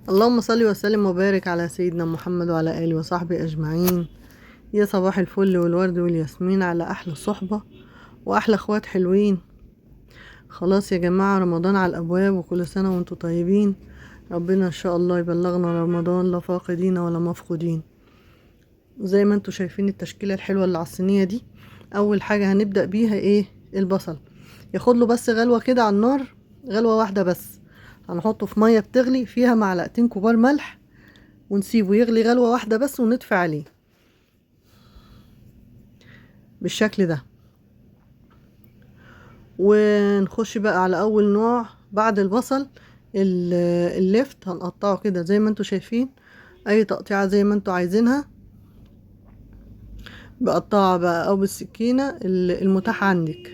اللهم صل وسلم وبارك على سيدنا محمد وعلى آله وصحبه أجمعين. يا صباح الفل والورد والياسمين على أحلى صحبة وأحلى اخوات حلوين. خلاص يا جماعة، رمضان على الأبواب وكل سنة وانتم طيبين. ربنا إن شاء الله يبلغنا رمضان لا فاقدين ولا مفقودين. زي ما انتم شايفين التشكيلة الحلوة اللي على الصينية دي، أول حاجة هنبدأ بيها ايه؟ البصل. ياخد له بس غلوة كده على النار، غلوة واحدة بس. هنحطه في مية بتغلي فيها معلقتين كبار ملح، ونسيبه يغلي غلوة واحدة بس ونطفي عليه بالشكل ده. ونخش بقى على اول نوع بعد البصل، اللفت. هنقطعه كده زي ما انتوا شايفين، اي تقطيعة زي ما انتوا عايزينها، بقطعها بقى او بالسكينة المتاح عندك.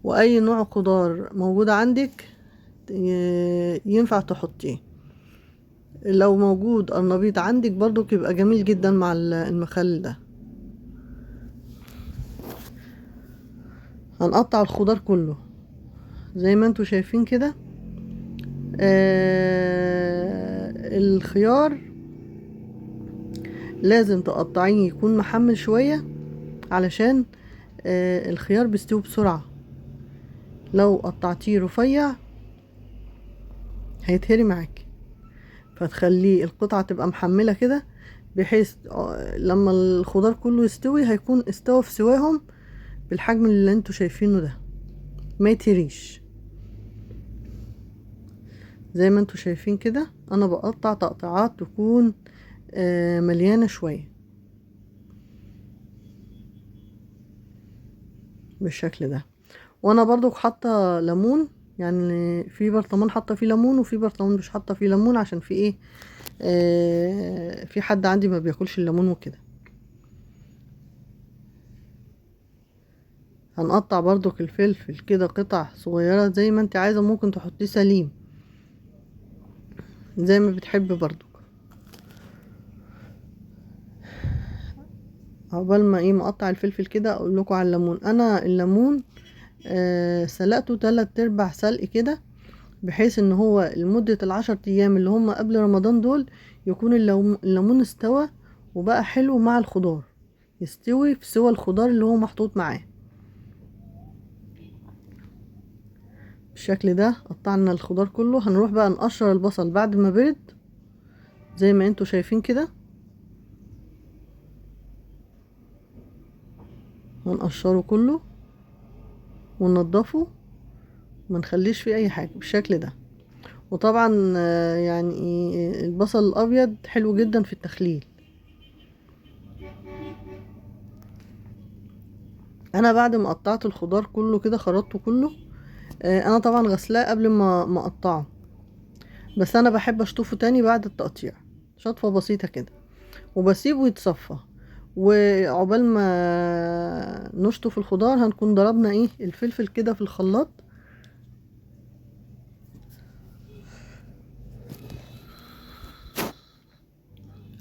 واي نوع خضار موجود عندك ينفع تحطيه. لو موجود قرنبيط عندك برضو يبقى جميل جدا مع المخلل ده. هنقطع الخضار كله زي ما انتوا شايفين كده. الخيار لازم تقطعيه يكون محمل شوية، علشان الخيار بيستوي بسرعة. لو قطعتيه رفيع هيتهري معاكي، فتخليه القطعة تبقى محملة كده، بحيث لما الخضار كله يستوي هيكون استوى في سواهم بالحجم اللي انتوا شايفينه ده، ما يتهريش. زي ما انتوا شايفين كده انا بقطع تقطيعات تكون مليانة شوية بالشكل ده. وانا برضو حاطه ليمون، يعني في برطمان حاطه فيه ليمون وفي برطمان مش حاطه فيه ليمون، عشان في ايه؟ في حد عندي ما بياكلش الليمون وكده. هنقطع برضو الفلفل كده قطع صغيره زي ما انت عايزه، ممكن تحطيه سليم زي ما بتحب برضو. عقبال ما ايه مقطع الفلفل كده اقول لكم على الليمون. انا الليمون سلقته 3/4 سلق كده، بحيث ان هو لمدة ال10 ايام اللي هم قبل رمضان دول يكون الليمون استوى وبقى حلو مع الخضار، يستوي في سوى الخضار اللي هو محطوط معاه بالشكل ده. قطعنا الخضار كله، هنروح بقى نقشر البصل بعد ما برد زي ما انتوا شايفين كده. هنقشره كله وننضفه، ما نخليش فيه اي حاجة بالشكل ده. وطبعا يعني البصل الابيض حلو جدا في التخليل. انا بعد ما قطعت الخضار كله كده خرطته كله، انا طبعا غسلاه قبل ما اقطعه، بس انا بحب اشطفه تاني بعد التقطيع، شطفة بسيطة كده، وبسيبه يتصفى. وعقبال ما نشطف الخضار هنكون ضربنا ايه الفلفل كده في الخلاط.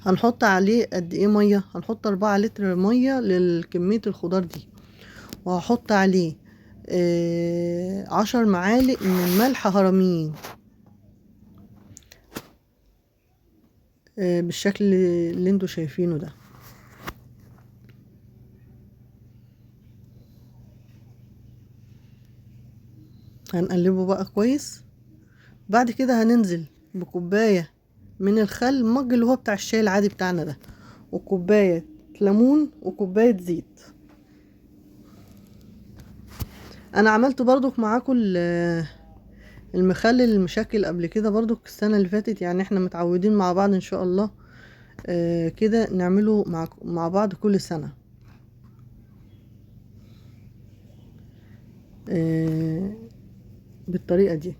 هنحط عليه قد ايه مية؟ هنحط 4 لتر مية لكمية الخضار دي، وهحط عليه 10 معالق من الملح هرمين، بالشكل اللي انتوا شايفينه ده. هنقلبه بقى كويس. بعد كده هننزل بكوباية من الخل، مج اللي هو بتاع الشاي العادي بتاعنا ده، وكوباية ليمون وكوباية زيت. انا عملت برضو معاكم المخلل المشكل قبل كده برضو السنة اللي فاتت، يعني احنا متعودين مع بعض ان شاء الله كده نعمله مع بعض كل سنة. بالطريقة دي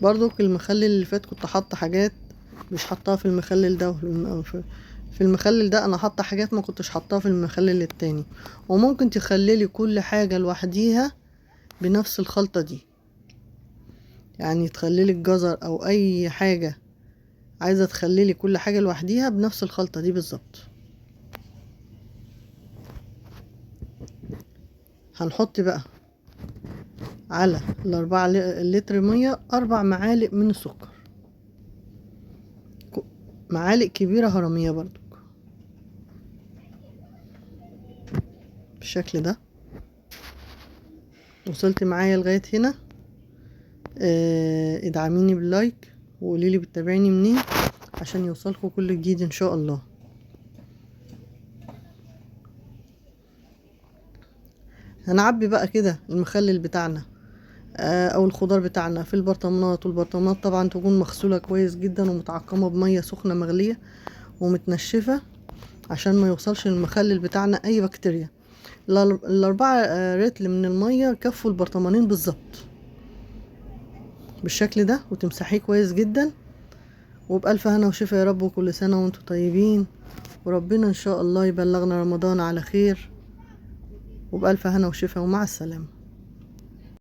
برضو. المخلل اللي فات كنت حاطة حاجات مش حطاها في المخلل ده، في المخلل ده انا حاطه حاجات ما كنتش حطاها في المخلل التاني. وممكن تخللي كل حاجة لوحديها بنفس الخلطة دي، يعني تخللي الجزر او اي حاجة عايزة تخللي كل حاجة لوحديها بنفس الخلطة دي بالظبط. هنحط بقى على الأربعة لتر مية 4 معالق من السكر، معالق كبيرة هرمية برضو بالشكل ده. وصلت معايا لغاية هنا، ادعميني باللايك وقوليلي بتتابعيني منين عشان يوصلكوا كل جديد ان شاء الله. هنعبي بقى كده المخلل بتاعنا او الخضار بتاعنا في البرطمانات، والبرطمانات طبعا تكون مغسولة كويس جدا ومتعقمة بمية سخنة مغلية ومتنشفة عشان ما يوصلش المخلل بتاعنا اي بكتيريا. ال4 رتل من المية كفوا البرطمانين بالظبط بالشكل ده، وتمسحيه كويس جدا. وبألف هنا وشفا يا رب، وكل سنة وانتم طيبين، وربنا ان شاء الله يبلغنا رمضان على خير. وبألف هنا وشفا، ومع السلامة.